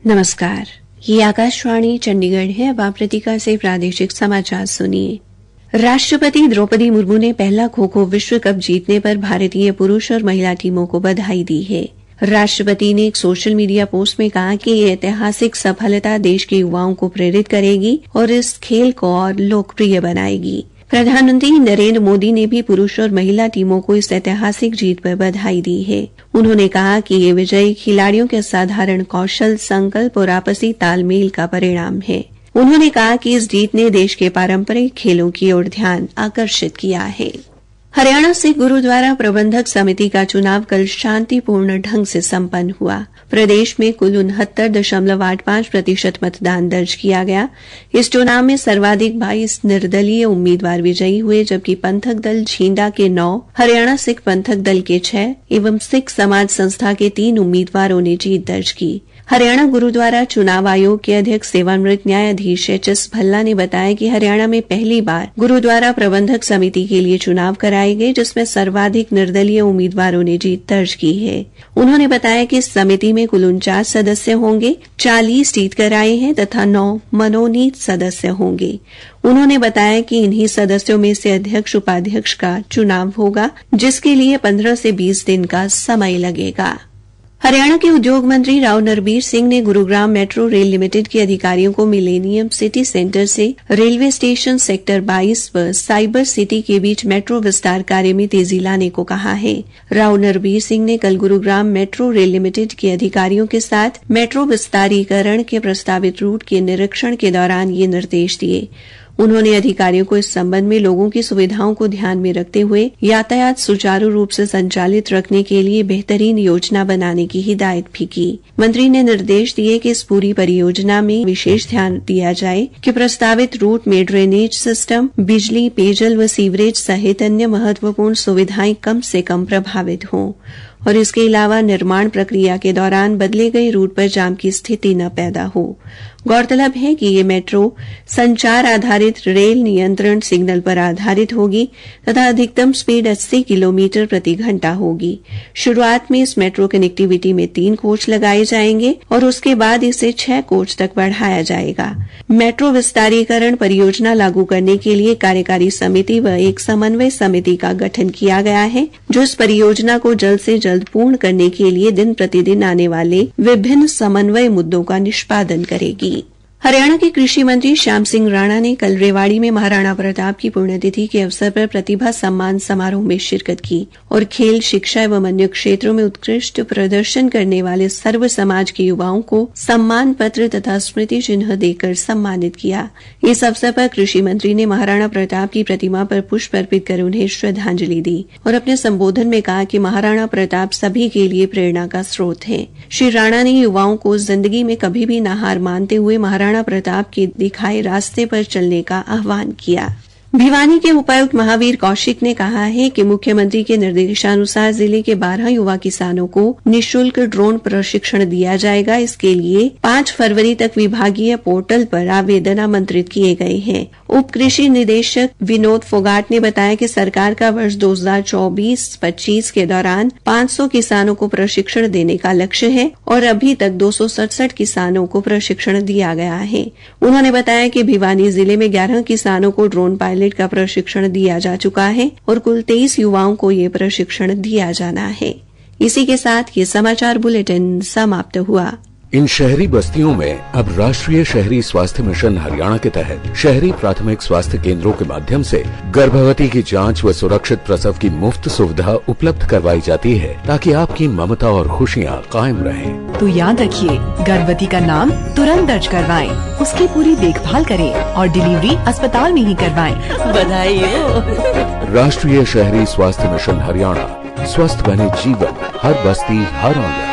नमस्कार, ये आकाशवाणी चंडीगढ़ है। अब आप प्रतीका से प्रादेशिक समाचार सुनिए। राष्ट्रपति द्रौपदी मुर्मू ने पहला खो-खो विश्व कप जीतने पर भारतीय पुरुष और महिला टीमों को बधाई दी है। राष्ट्रपति ने एक सोशल मीडिया पोस्ट में कहा कि ये ऐतिहासिक सफलता देश के युवाओं को प्रेरित करेगी और इस खेल को और लोकप्रिय बनाएगी। प्रधानमंत्री नरेंद्र मोदी ने भी पुरुष और महिला टीमों को इस ऐतिहासिक जीत पर बधाई दी है। उन्होंने कहा कि ये विजय खिलाड़ियों के असाधारण कौशल, संकल्प और आपसी तालमेल का परिणाम है। उन्होंने कहा कि इस जीत ने देश के पारंपरिक खेलों की ओर ध्यान आकर्षित किया है। हरियाणा सिख गुरुद्वारा प्रबंधक समिति का चुनाव कल शांतिपूर्ण ढंग से संपन्न हुआ। प्रदेश में कुल 69.85% मतदान दर्ज किया गया। इस चुनाव में सर्वाधिक 22 निर्दलीय उम्मीदवार विजयी हुए, जबकि पंथक दल झींडा के 9, हरियाणा सिख पंथक दल के 6 एवं सिख समाज संस्था के 3 उम्मीदवारों ने जीत दर्ज की। हरियाणा गुरुद्वारा चुनाव आयोग के अध्यक्ष सेवानिवृत्त न्यायाधीश एच.एस. भल्ला ने बताया कि हरियाणा में पहली बार गुरुद्वारा प्रबंधक समिति के लिए चुनाव कराए गए, जिसमें सर्वाधिक निर्दलीय उम्मीदवारों ने जीत दर्ज की है। उन्होंने बताया कि इस समिति में कुल 49 सदस्य होंगे, 40 जीत कर आए हैं तथा 9 मनोनीत सदस्य होंगे। उन्होंने बताया कि इन्हीं सदस्यों में से अध्यक्ष उपाध्यक्ष का चुनाव होगा, जिसके लिए 15 से 20 दिन का समय लगेगा। हरियाणा के उद्योग मंत्री राव नरबीर सिंह ने गुरुग्राम मेट्रो रेल लिमिटेड के अधिकारियों को मिलेनियम सिटी सेंटर से रेलवे स्टेशन सेक्टर 22 व साइबर सिटी के बीच मेट्रो विस्तार कार्य में तेजी लाने को कहा है। राव नरबीर सिंह ने कल गुरुग्राम मेट्रो रेल लिमिटेड के अधिकारियों के साथ मेट्रो विस्तारीकरण के प्रस्तावित रूट के निरीक्षण के दौरान ये निर्देश दिए। उन्होंने अधिकारियों को इस संबंध में लोगों की सुविधाओं को ध्यान में रखते हुए यातायात सुचारू रूप से संचालित रखने के लिए बेहतरीन योजना बनाने की हिदायत भी की। मंत्री ने निर्देश दिए कि इस पूरी परियोजना में विशेष ध्यान दिया जाए कि प्रस्तावित रूट में ड्रेनेज सिस्टम, बिजली, पेयजल व सीवरेज सहित अन्य महत्वपूर्ण सुविधाएं कम से कम प्रभावित हों और इसके अलावा निर्माण प्रक्रिया के दौरान बदले गए रूट पर जाम की स्थिति न पैदा हो। गौरतलब है कि ये मेट्रो संचार आधारित रेल नियंत्रण सिग्नल पर आधारित होगी तथा अधिकतम स्पीड 80 किलोमीटर प्रति घंटा होगी। शुरुआत में इस मेट्रो कनेक्टिविटी में 3 कोच लगाए जाएंगे और उसके बाद इसे 6 कोच तक बढ़ाया जाएगा। मेट्रो विस्तारीकरण परियोजना लागू करने के लिए कार्यकारी समिति व एक समन्वय समिति का गठन किया गया है, जो इस परियोजना को जल्द से जल्द पूर्ण करने के लिए दिन प्रतिदिन आने वाले विभिन्न समन्वय मुद्दों का निष्पादन करेगी। हरियाणा के कृषि मंत्री श्याम सिंह राणा ने कल रेवाड़ी में महाराणा प्रताप की पुण्यतिथि के अवसर पर प्रतिभा सम्मान समारोह में शिरकत की और खेल, शिक्षा एवं अन्य क्षेत्रों में उत्कृष्ट प्रदर्शन करने वाले सर्व समाज के युवाओं को सम्मान पत्र तथा स्मृति चिन्ह देकर सम्मानित किया। इस अवसर पर कृषि मंत्री ने महाराणा प्रताप की प्रतिमा पर पुष्प अर्पित कर उन्हें श्रद्धांजलि दी और अपने संबोधन में कहा कि महाराणा प्रताप सभी के लिए प्रेरणा का स्रोत है। श्री राणा ने युवाओं को जिंदगी में कभी भी न हार मानते हुए महाराणा प्रताप के दिखाए रास्ते पर चलने का आह्वान किया। भिवानी के उपायुक्त महावीर कौशिक ने कहा है कि मुख्यमंत्री के निर्देशानुसार जिले के 12 युवा किसानों को निःशुल्क ड्रोन प्रशिक्षण दिया जाएगा। इसके लिए 5 फरवरी तक विभागीय पोर्टल पर आवेदन आमंत्रित किए गए हैं। उप कृषि निदेशक विनोद फोगाट ने बताया कि सरकार का वर्ष 2024-25 के दौरान 500 किसानों को प्रशिक्षण देने का लक्ष्य है और अभी तक 267 किसानों को प्रशिक्षण दिया गया है। उन्होंने बताया कि भिवानी जिले में 11 किसानों को ड्रोन पायलट का प्रशिक्षण दिया जा चुका है और कुल 23 युवाओं को ये प्रशिक्षण दिया जाना है। इसी के साथ ये समाचार बुलेटिन समाप्त हुआ। इन शहरी बस्तियों में अब राष्ट्रीय शहरी स्वास्थ्य मिशन हरियाणा के तहत शहरी प्राथमिक स्वास्थ्य केंद्रों के माध्यम से गर्भवती की जांच व सुरक्षित प्रसव की मुफ्त सुविधा उपलब्ध करवाई जाती है, ताकि आपकी ममता और खुशियाँ कायम रहें। तो याद रखिए, गर्भवती का नाम तुरंत दर्ज करवाएं, उसकी पूरी देखभाल करें और डिलीवरी अस्पताल में ही करवाएं। बधाई हो। राष्ट्रीय शहरी स्वास्थ्य मिशन हरियाणा, स्वस्थ बने जीवन, हर बस्ती हर आंगन।